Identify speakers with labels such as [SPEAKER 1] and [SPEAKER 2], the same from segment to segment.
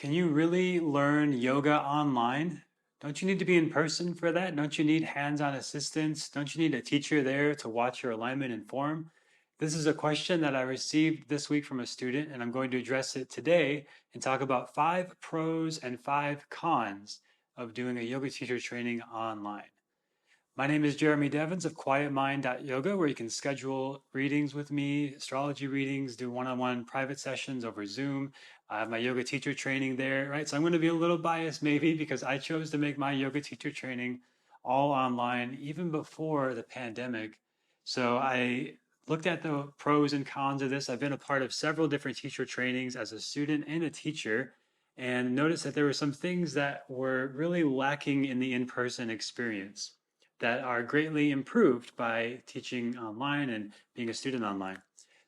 [SPEAKER 1] Can you really learn yoga online? Don't you need to be in person for that? Don't you need hands-on assistance? Don't you need a teacher there to watch your alignment and form? This is a question that I received this week from a student, and I'm going to address it today and talk about 5 pros and 5 cons of doing a yoga teacher training online. My name is Jeremy Devins of Quietmind.yoga, where you can schedule readings with me, astrology readings, do one-on-one private sessions over Zoom. I have my yoga teacher training there, right? So I'm going to be a little biased maybe because I chose to make my yoga teacher training all online even before the pandemic. So I looked at the pros and cons of this. I've been a part of several different teacher trainings as a student and a teacher, and noticed that there were some things that were really lacking in the in-person experience that are greatly improved by teaching online and being a student online.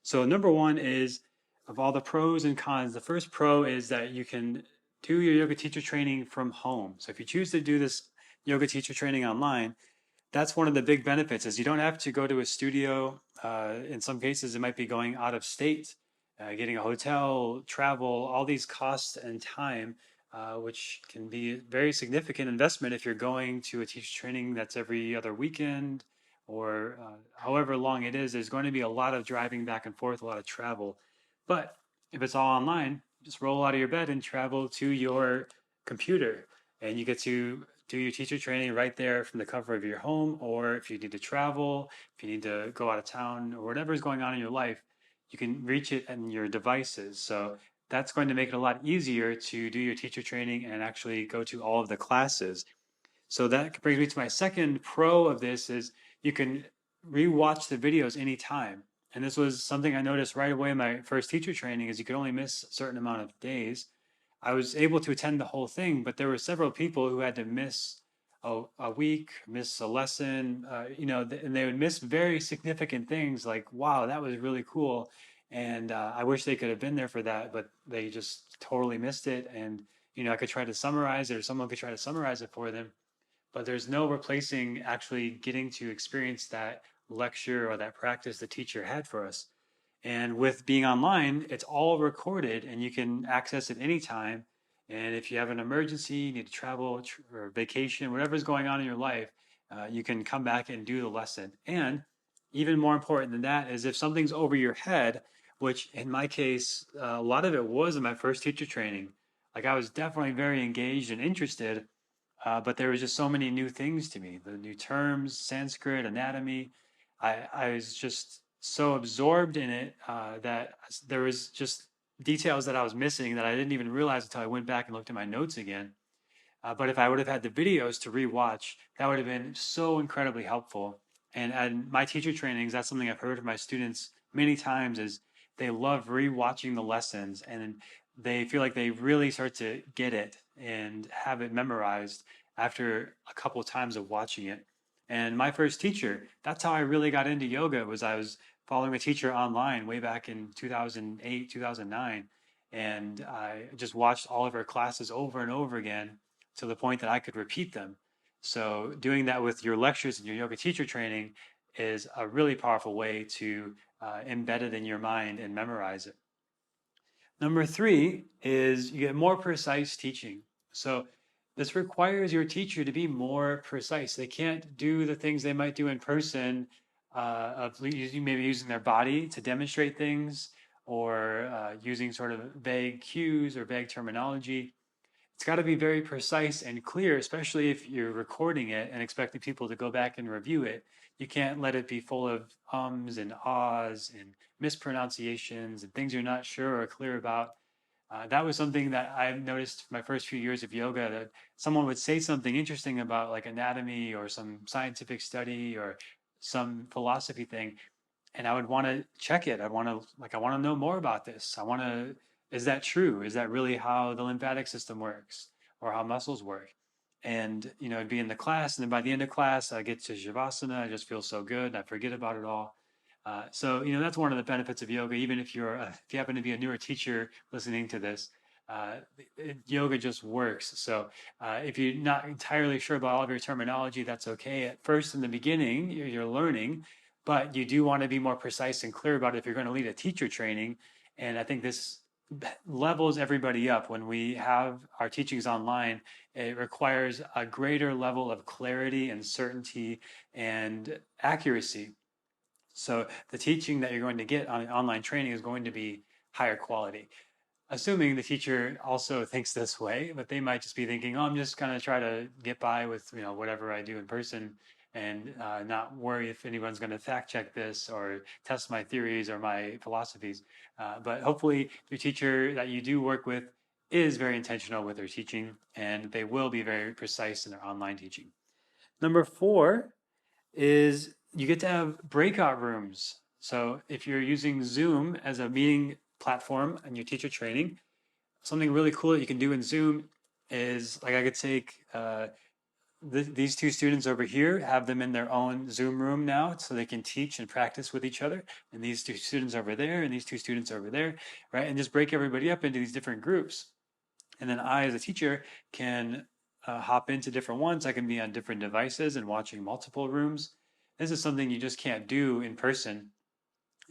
[SPEAKER 1] So number one is, of all the pros and cons, the first pro is that you can do your yoga teacher training from home. So if you choose to do this yoga teacher training online, that's one of the big benefits is you don't have to go to a studio. In some cases, it might be going out of state, getting a hotel, travel, all these costs and time, which can be a very significant investment if you're going to a teacher training that's every other weekend or however long it is. There's going to be a lot of driving back and forth, a lot of travel. But if it's all online, just roll out of your bed and travel to your computer, and you get to do your teacher training right there from the comfort of your home. Or if you need to travel, if you need to go out of town, or whatever is going on in your life, you can reach it in your devices. So that's going to make it a lot easier to do your teacher training and actually go to all of the classes. So that brings me to my second pro of this is you can rewatch the videos anytime. And this was something I noticed right away in my first teacher training is you could only miss a certain amount of days. I was able to attend the whole thing, but there were several people who had to miss a week, miss a lesson, and they would miss very significant things like, wow, that was really cool. And I wish they could have been there for that, but they just totally missed it. And, I could try to summarize it or someone could try to summarize it for them, but there's no replacing actually getting to experience that lecture or that practice the teacher had for us. And with being online, it's all recorded and you can access it anytime. And if you have an emergency, you need to travel or vacation, whatever's going on in your life, you can come back and do the lesson. And even more important than that is if something's over your head, which in my case, a lot of it was in my first teacher training. Like I was definitely very engaged and interested, but there was just so many new things to me, the new terms, Sanskrit, anatomy. I was just so absorbed in it that there was just details that I was missing that I didn't even realize until I went back and looked at my notes again. But if I would have had the videos to rewatch, that would have been so incredibly helpful. And at my teacher trainings, that's something I've heard from my students many times is they love rewatching the lessons and they feel like they really start to get it and have it memorized after a couple of times of watching it. And my first teacher, that's how I really got into yoga was I was following a teacher online way back in 2008, 2009. And I just watched all of her classes over and over again to the point that I could repeat them. So doing that with your lectures and your yoga teacher training is a really powerful way to embed it in your mind and memorize it. Number three is you get more precise teaching. So this requires your teacher to be more precise. They can't do the things they might do in person of maybe using their body to demonstrate things or using sort of vague cues or vague terminology. It's got to be very precise and clear, especially if you're recording it and expecting people to go back and review it. You can't let it be full of ums and ahs and mispronunciations and things you're not sure or clear about. That was something that I've noticed my first few years of yoga, that someone would say something interesting about like anatomy or some scientific study or some philosophy thing, and I would want to check it. I want to know more about this. Is that true? Is that really how the lymphatic system works or how muscles work? And, it'd be in the class. And then by the end of class, I get to Shavasana. I just feel so good. And I forget about it all. That's one of the benefits of yoga. Even if if you happen to be a newer teacher listening to this, yoga just works. So if you're not entirely sure about all of your terminology, that's okay. At first, in the beginning, you're learning, but you do want to be more precise and clear about it if you're going to lead a teacher training. And I think this levels everybody up. When we have our teachings online, it requires a greater level of clarity and certainty and accuracy. So the teaching that you're going to get on online training is going to be higher quality, assuming the teacher also thinks this way, but they might just be thinking, oh, I'm just going to try to get by with, whatever I do in person, and not worry if anyone's going to fact check this or test my theories or my philosophies. But hopefully your teacher that you do work with is very intentional with their teaching, and they will be very precise in their online teaching. Number 4 is you get to have breakout rooms. So if you're using Zoom as a meeting platform and your teacher training, something really cool that you can do in Zoom is, like, I could take these two students over here, have them in their own Zoom room now so they can teach and practice with each other, and these two students over there and these two students over there, right? And just break everybody up into these different groups. And then I, as a teacher, can hop into different ones. I can be on different devices and watching multiple rooms. This is something you just can't do in person,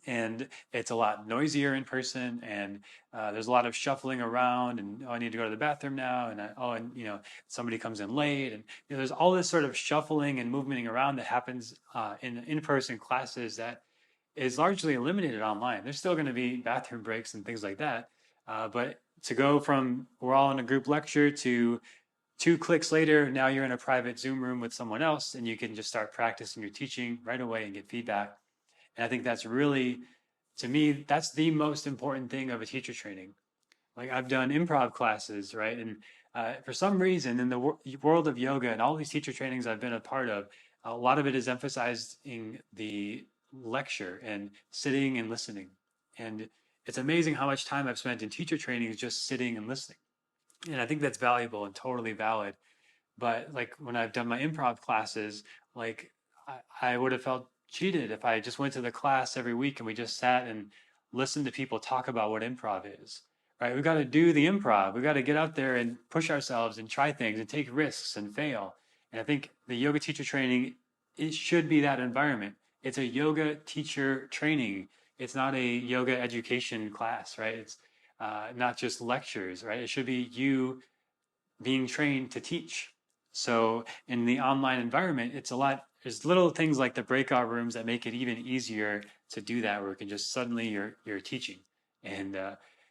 [SPEAKER 1] and it's a lot noisier in person, and there's a lot of shuffling around, and oh, I need to go to the bathroom now, and somebody comes in late, and there's all this sort of shuffling and moving around that happens in in-person classes that is largely eliminated online. There's still going to be bathroom breaks and things like that, but to go from we're all in a group lecture to 2 clicks later, now you're in a private Zoom room with someone else, and you can just start practicing your teaching right away and get feedback. And I think that's really, to me, that's the most important thing of a teacher training. Like, I've done improv classes, right? And for some reason, in the world of yoga and all these teacher trainings I've been a part of, a lot of it is emphasized in the lecture and sitting and listening. And it's amazing how much time I've spent in teacher trainings just sitting and listening. And I think that's valuable and totally valid. But like when I've done my improv classes, like I would have felt cheated if I just went to the class every week and we just sat and listened to people talk about what improv is, right? We've got to do the improv. We've got to get out there and push ourselves and try things and take risks and fail. And I think the yoga teacher training, it should be that environment. It's a yoga teacher training. It's not a yoga education class, right? It's not just lectures, right? It should be you being trained to teach. So in the online environment, there's little things like the breakout rooms that make it even easier to do that, where it can just suddenly you're teaching. And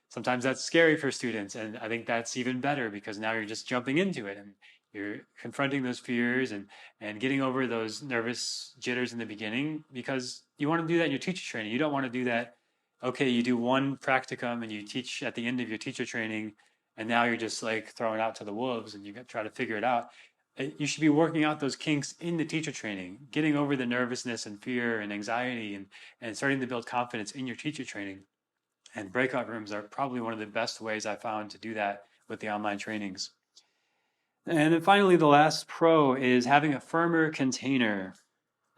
[SPEAKER 1] sometimes that's scary for students. And I think that's even better because now you're just jumping into it and you're confronting those fears and getting over those nervous jitters in the beginning, because you want to do that in your teacher training. You don't want to do that. Okay, you do one practicum and you teach at the end of your teacher training, and now you're just like thrown out to the wolves and you got to try to figure it out. You should be working out those kinks in the teacher training, getting over the nervousness and fear and anxiety, and starting to build confidence in your teacher training. And breakout rooms are probably one of the best ways I found to do that with the online trainings. And then finally, the last pro is having a firmer container.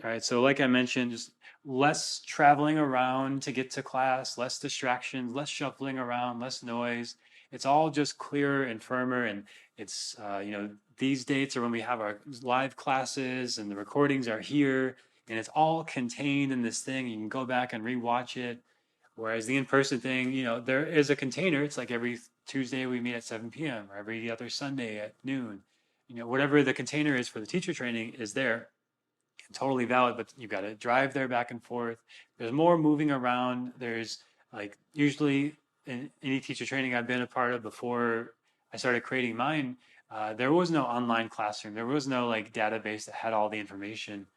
[SPEAKER 1] All right, so like I mentioned, just less traveling around to get to class, less distractions, less shuffling around, less noise. It's all just clearer and firmer. And it's, these dates are when we have our live classes and the recordings are here, and it's all contained in this thing. You can go back and rewatch it. Whereas the in-person thing, there is a container. It's like every Tuesday we meet at 7 p.m. or every other Sunday at noon. Whatever the container is for the teacher training is there. Totally valid, but you've got to drive there back and forth. There's more moving around. There's like usually in any teacher training I've been a part of before I started creating mine, there was no online classroom. There was no like database that had all the information.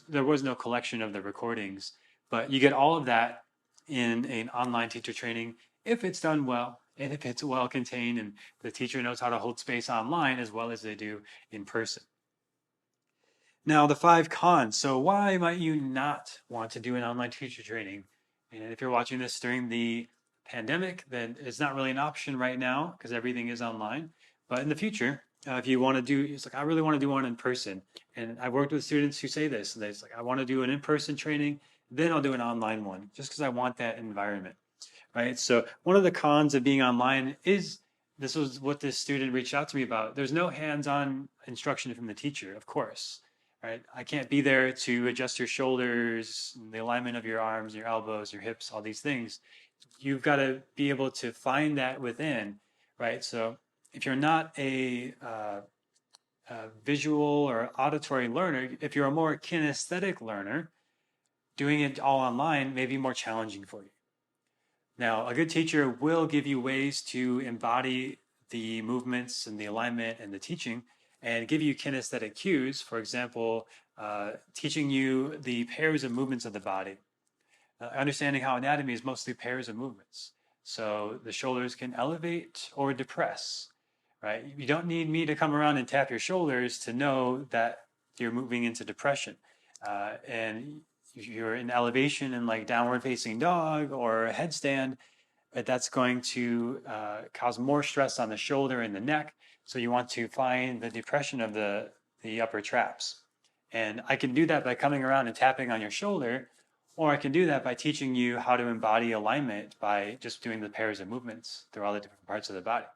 [SPEAKER 1] There was no collection of the recordings, but you get all of that in an online teacher training if it's done well and if it's well contained and the teacher knows how to hold space online as well as they do in person. Now, the 5 cons. So why might you not want to do an online teacher training? And if you're watching this during the pandemic, then it's not really an option right now because everything is online. But in the future, if you want to do, it's like, I really want to do one in person. And I've worked with students who say this, and it's like, I want to do an in-person training, then I'll do an online one, just because I want that environment, right? So one of the cons of being online is, this was what this student reached out to me about. There's no hands-on instruction from the teacher, of course, right? I can't be there to adjust your shoulders, the alignment of your arms, your elbows, your hips, all these things. you've got to be able to find that within, right? So if you're not a visual or auditory learner, if you're a more kinesthetic learner, doing it all online may be more challenging for you. Now, a good teacher will give you ways to embody the movements and the alignment and the teaching and give you kinesthetic cues. For example, teaching you the pairs of movements of the body. Understanding how anatomy is mostly pairs of movements. So the shoulders can elevate or depress, right? You don't need me to come around and tap your shoulders to know that you're moving into depression. And if you're in elevation in like downward facing dog or a headstand, that's going to cause more stress on the shoulder and the neck. So you want to find the depression of the upper traps. And I can do that by coming around and tapping on your shoulder, or I can do that by teaching you how to embody alignment by just doing the pairs of movements through all the different parts of the body.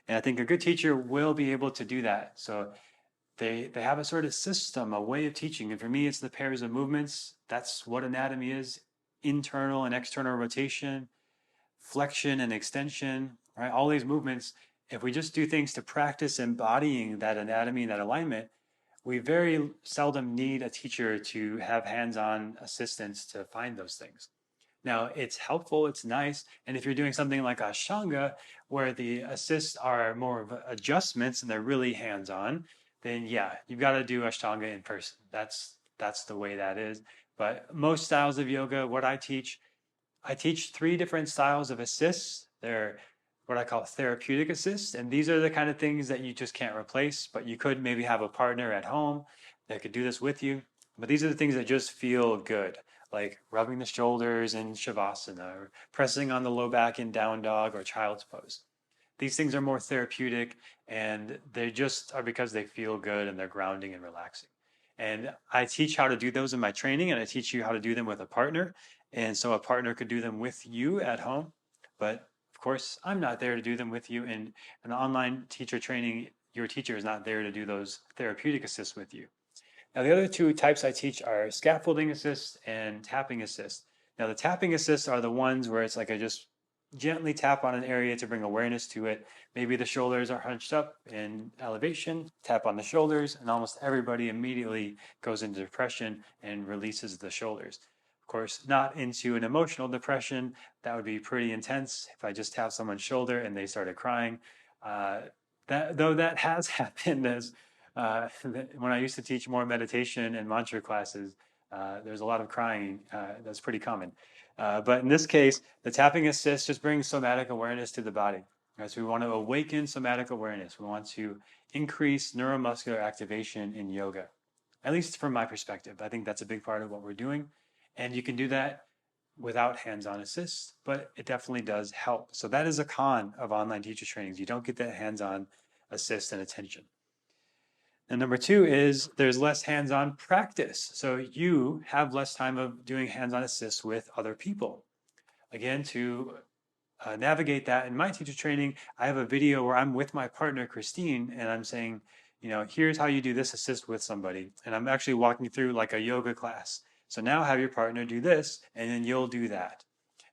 [SPEAKER 1] And I think a good teacher will be able to do that. So they have a sort of system, a way of teaching. And for me, it's the pairs of movements. That's what anatomy is: internal and external rotation, flexion and extension, right? All these movements, if we just do things to practice embodying that anatomy and that alignment, we very seldom need a teacher to have hands-on assistance to find those things. Now, it's helpful, it's nice, and if you're doing something like Ashtanga, where the assists are more of adjustments and they're really hands-on, then yeah, you've got to do Ashtanga in person. That's the way that is. But most styles of yoga, what I teach 3 different styles of assists. They're what I call therapeutic assist. And these are the kind of things that you just can't replace, but you could maybe have a partner at home that could do this with you. But these are the things that just feel good, like rubbing the shoulders in Shavasana or pressing on the low back in down dog or child's pose. These things are more therapeutic, and they just are because they feel good and they're grounding and relaxing. And I teach how to do those in my training, and I teach you how to do them with a partner. And so a partner could do them with you at home. But of course, I'm not there to do them with you. In an online teacher training, your teacher is not there to do those therapeutic assists with you. Now, the other 2 types I teach are scaffolding assist and tapping assist. Now, the tapping assists are the ones where it's like I just gently tap on an area to bring awareness to it. Maybe the shoulders are hunched up in elevation, tap on the shoulders, and almost everybody immediately goes into depression and releases the shoulders. Of course, not into an emotional depression. That would be pretty intense if I just tap someone's shoulder and they started crying. That has happened as when I used to teach more meditation and mantra classes, there's a lot of crying. That's pretty common. But in this case, the tapping assist just brings somatic awareness to the body. Right? So we want to awaken somatic awareness. We want to increase neuromuscular activation in yoga, at least from my perspective. I think that's a big part of what we're doing. And you can do that without hands-on assist, but it definitely does help. So that is a con of online teacher trainings. You don't get that hands-on assist and attention. And number 2 is there's less hands-on practice. So you have less time of doing hands-on assist with other people. Again, to navigate that, in my teacher training, I have a video where I'm with my partner, Christine, and I'm saying, here's how you do this assist with somebody. And I'm actually walking through like a yoga class. So now have your partner do this, and then you'll do that.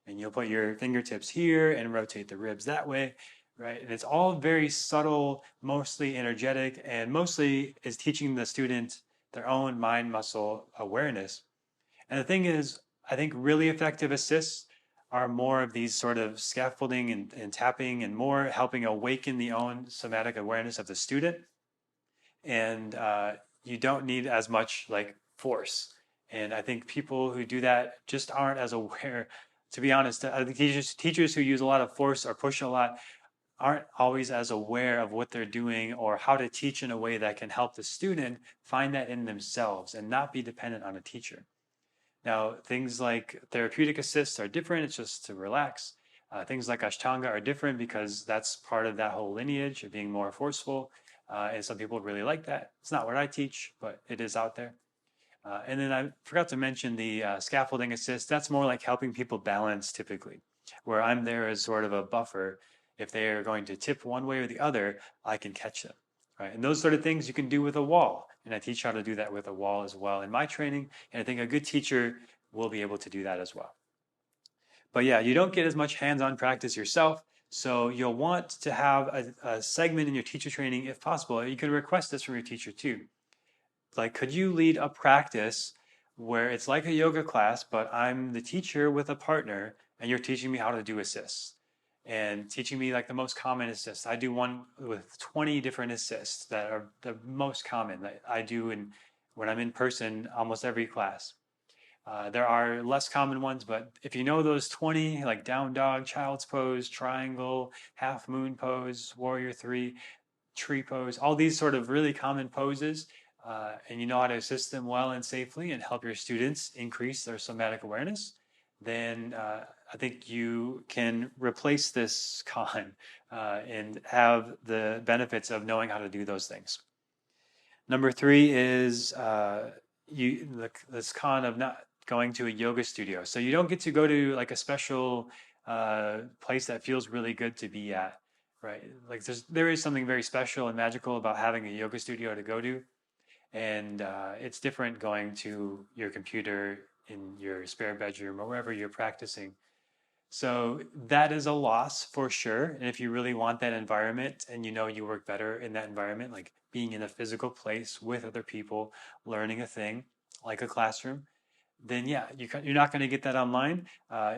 [SPEAKER 1] And you'll put your fingertips here and rotate the ribs that way, right? And it's all very subtle, mostly energetic, and mostly is teaching the student their own mind muscle awareness. And the thing is, I think really effective assists are more of these sort of scaffolding and tapping and more helping awaken the own somatic awareness of the student. And you don't need as much like force. And I think people who do that just aren't as aware. To be honest, I think teachers who use a lot of force or push a lot aren't always as aware of what they're doing or how to teach in a way that can help the student find that in themselves and not be dependent on a teacher. Now, things like therapeutic assists are different. It's just to relax. Things like Ashtanga are different because that's part of that whole lineage of being more forceful. And some people really like that. It's not what I teach, but it is out there. And then I forgot to mention the scaffolding assist. That's more like helping people balance typically, where I'm there as sort of a buffer. If they are going to tip one way or the other, I can catch them. Right? And those sort of things you can do with a wall. And I teach how to do that with a wall as well in my training. And I think a good teacher will be able to do that as well. But yeah, you don't get as much hands-on practice yourself. So you'll want to have a segment in your teacher training if possible. You can request this from your teacher too. Like, could you lead a practice where it's like a yoga class, but I'm the teacher with a partner and you're teaching me how to do assists and teaching me like the most common assists. I do one with 20 different assists that are the most common that I do when I'm in person almost every class. There are less common ones, but if you know those 20, like down dog, child's pose, triangle, half moon pose, warrior three, tree pose, all these sort of really common poses, and you know how to assist them well and safely and help your students increase their somatic awareness, then I think you can replace this con and have the benefits of knowing how to do those things. Number three is this con of not going to a yoga studio. So you don't get to go to like a special place that feels really good to be at, right? Like there is something very special and magical about having a yoga studio to go to, and it's different going to your computer in your spare bedroom or wherever you're practicing. So that is a loss for sure. And if you really want that environment and you know you work better in that environment, like being in a physical place with other people, learning a thing like a classroom, then yeah, you're not going to get that online.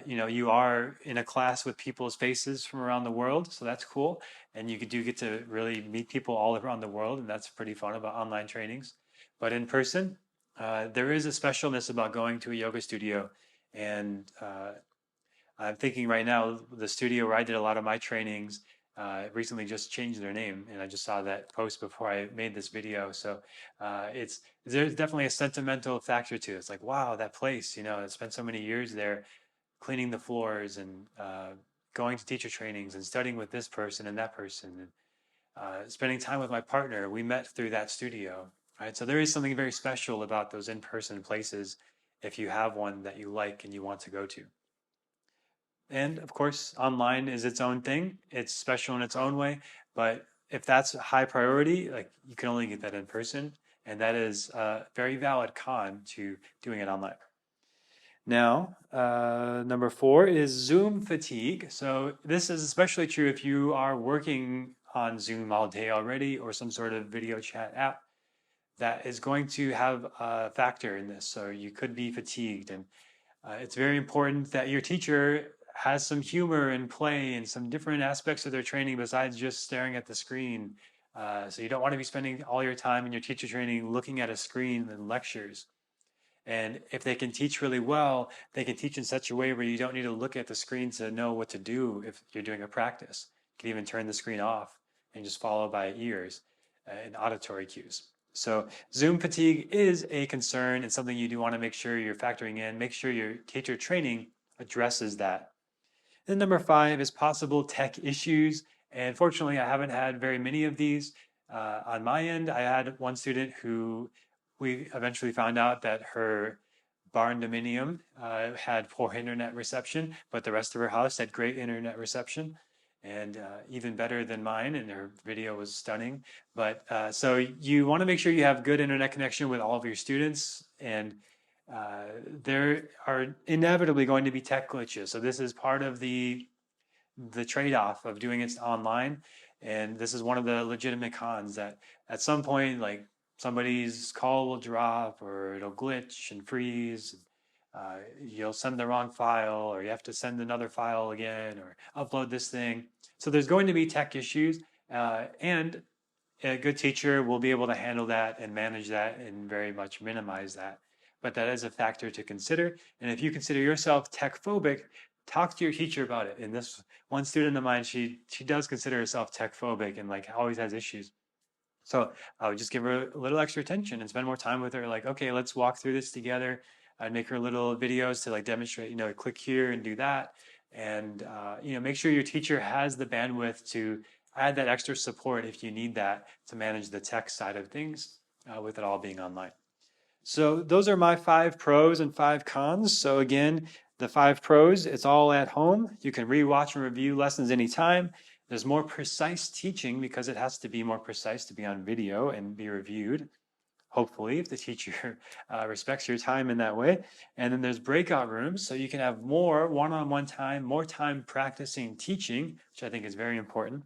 [SPEAKER 1] You are in a class with people's faces from around the world, so that's cool. And you do get to really meet people all around the world, and that's pretty fun about online trainings. But in person, there is a specialness about going to a yoga studio. And I'm thinking right now, the studio where I did a lot of my trainings recently just changed their name, and I just saw that post before I made this video. So there's definitely a sentimental factor to it. It's like, wow, that place, I spent so many years there cleaning the floors and going to teacher trainings and studying with this person and that person and spending time with my partner. We met through that studio, right? So there is something very special about those in-person places if you have one that you like and you want to go to. And of course, online is its own thing. It's special in its own way. But if that's a high priority, like you can only get that in person. And that is a very valid con to doing it online. Now, number four is Zoom fatigue. So this is especially true if you are working on Zoom all day already or some sort of video chat app that is going to have a factor in this. So you could be fatigued, and it's very important that your teacher has some humor and play and some different aspects of their training besides just staring at the screen. So you don't want to be spending all your time in your teacher training looking at a screen in lectures. And if they can teach really well, they can teach in such a way where you don't need to look at the screen to know what to do if you're doing a practice. You can even turn the screen off and just follow by ears and auditory cues. So Zoom fatigue is a concern and something you do want to make sure you're factoring in. Make sure your teacher training addresses that. Then number five is possible tech issues. And fortunately, I haven't had very many of these. On my end, I had one student who we eventually found out that her barn dominium had poor internet reception, but the rest of her house had great internet reception and even better than mine, and her video was stunning. But so you want to make sure you have good internet connection with all of your students, and there are inevitably going to be tech glitches. So this is part of the trade-off of doing it online. And this is one of the legitimate cons that at some point, like somebody's call will drop or it'll glitch and freeze. You'll send the wrong file or you have to send another file again or upload this thing. So there's going to be tech issues and a good teacher will be able to handle that and manage that and very much minimize that. But that is a factor to consider. And if you consider yourself tech phobic, talk to your teacher about it. And this one student of mine, she does consider herself tech phobic and like always has issues. So I would just give her a little extra attention and spend more time with her. Like, okay, let's walk through this together. I'd make her little videos to like demonstrate, click here and do that. And, make sure your teacher has the bandwidth to add that extra support if you need that to manage the tech side of things with it all being online. So those are my 5 pros and 5 cons. So again, the 5 pros, it's all at home. You can rewatch and review lessons anytime. There's more precise teaching because it has to be more precise to be on video and be reviewed. hopefully, if the teacher respects your time in that way. And then there's breakout rooms, so you can have more one-on-one time, more time practicing teaching, which I think is very important.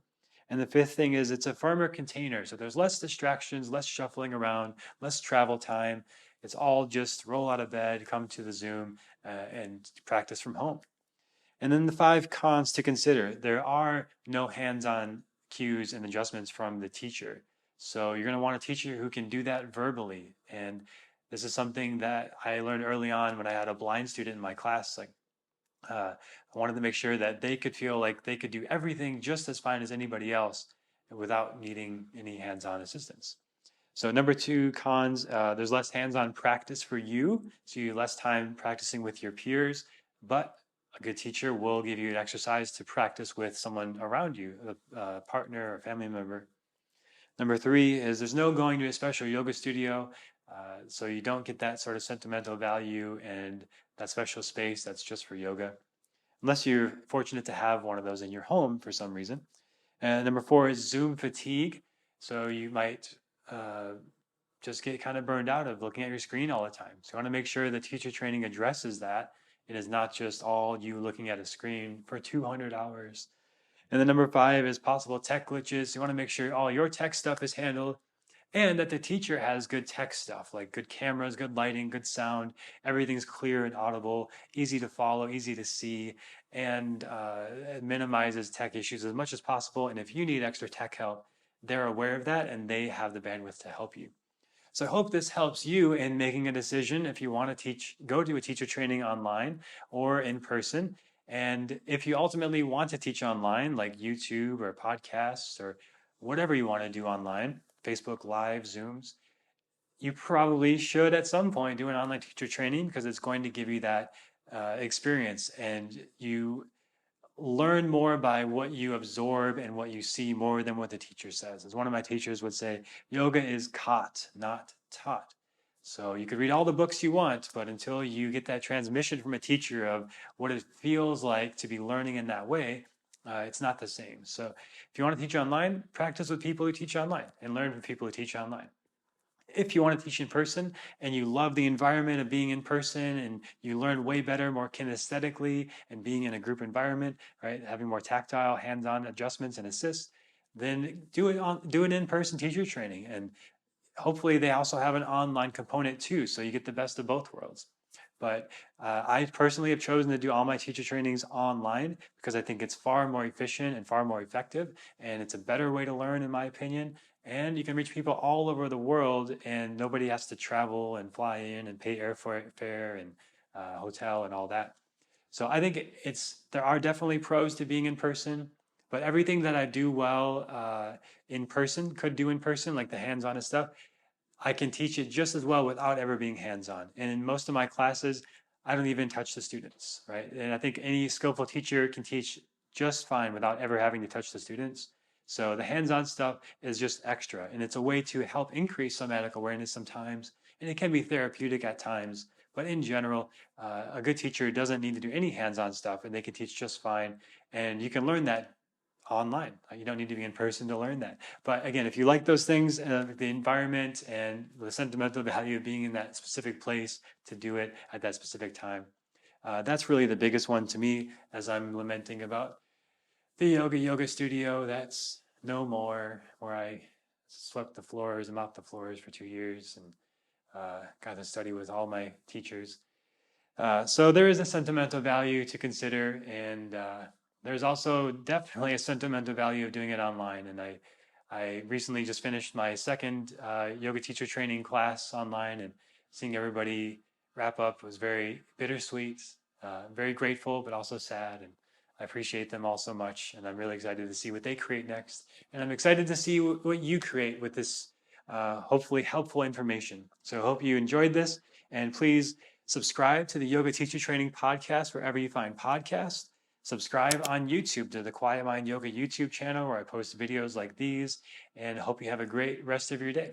[SPEAKER 1] And the fifth thing is it's a firmer container. So there's less distractions, less shuffling around, less travel time. It's all just roll out of bed, come to the Zoom, and practice from home. And then the 5 cons to consider. There are no hands-on cues and adjustments from the teacher. So you're going to want a teacher who can do that verbally. And this is something that I learned early on when I had a blind student in my class. Like, I wanted to make sure that they could feel like they could do everything just as fine as anybody else without needing any hands-on assistance. So number 2 cons, there's less hands-on practice for you, so you have less time practicing with your peers, but a good teacher will give you an exercise to practice with someone around you, a partner or family member. Number 3 is there's no going to a special yoga studio, so you don't get that sort of sentimental value and that special space that's just for yoga, unless you're fortunate to have one of those in your home for some reason. And number 4 is Zoom fatigue. So you might just get kind of burned out of looking at your screen all the time. So you want to make sure the teacher training addresses that. It is not just all you looking at a screen for 200 hours. And then number 5 is possible tech glitches. You want to make sure all your tech stuff is handled and that the teacher has good tech stuff, like good cameras, good lighting, good sound. Everything's clear and audible, easy to follow, easy to see, and it minimizes tech issues as much as possible. And if you need extra tech help, they're aware of that and they have the bandwidth to help you. So I hope this helps you in making a decision if you want to teach, go to a teacher training online or in person. And if you ultimately want to teach online, like YouTube or podcasts or whatever you want to do online, Facebook Live, Zooms, you probably should at some point do an online teacher training because it's going to give you that experience, and you learn more by what you absorb and what you see more than what the teacher says. As one of my teachers would say, yoga is caught, not taught. So you could read all the books you want, but until you get that transmission from a teacher of what it feels like to be learning in that way, it's not the same. So if you want to teach online, practice with people who teach online and learn from people who teach online. If you want to teach in person and you love the environment of being in person and you learn way better, more kinesthetically and being in a group environment, right, having more tactile, hands-on adjustments and assists, then do an in-person teacher training. And hopefully they also have an online component too, so you get the best of both worlds. But I personally have chosen to do all my teacher trainings online because I think it's far more efficient and far more effective, and it's a better way to learn, in my opinion. And you can reach people all over the world, and nobody has to travel and fly in and pay airfare and hotel and all that. So I think there are definitely pros to being in person, but everything that I do well in person could do in person, like the hands-on stuff. I can teach it just as well without ever being hands-on. And in most of my classes, I don't even touch the students, right? And I think any skillful teacher can teach just fine without ever having to touch the students. So the hands-on stuff is just extra, and it's a way to help increase somatic awareness sometimes, and it can be therapeutic at times. But in general, a good teacher doesn't need to do any hands-on stuff, and they can teach just fine. And you can learn that online. You don't need to be in person to learn that. But again, if you like those things, the environment and the sentimental value of being in that specific place to do it at that specific time, that's really the biggest one to me as I'm lamenting about the yoga studio that's no more, where I swept the floors and mopped the floors for 2 years and got to study with all my teachers. So there is a sentimental value to consider, and there's also definitely a sentimental value of doing it online. And I recently just finished my second yoga teacher training class online, and seeing everybody wrap up was very bittersweet, very grateful, but also sad. And I appreciate them all so much, and I'm really excited to see what they create next. And I'm excited to see what you create with this hopefully helpful information. So I hope you enjoyed this, and please subscribe to the Yoga Teacher Training Podcast wherever you find podcasts. Subscribe on YouTube to the Quietmind Yoga YouTube channel where I post videos like these, and hope you have a great rest of your day.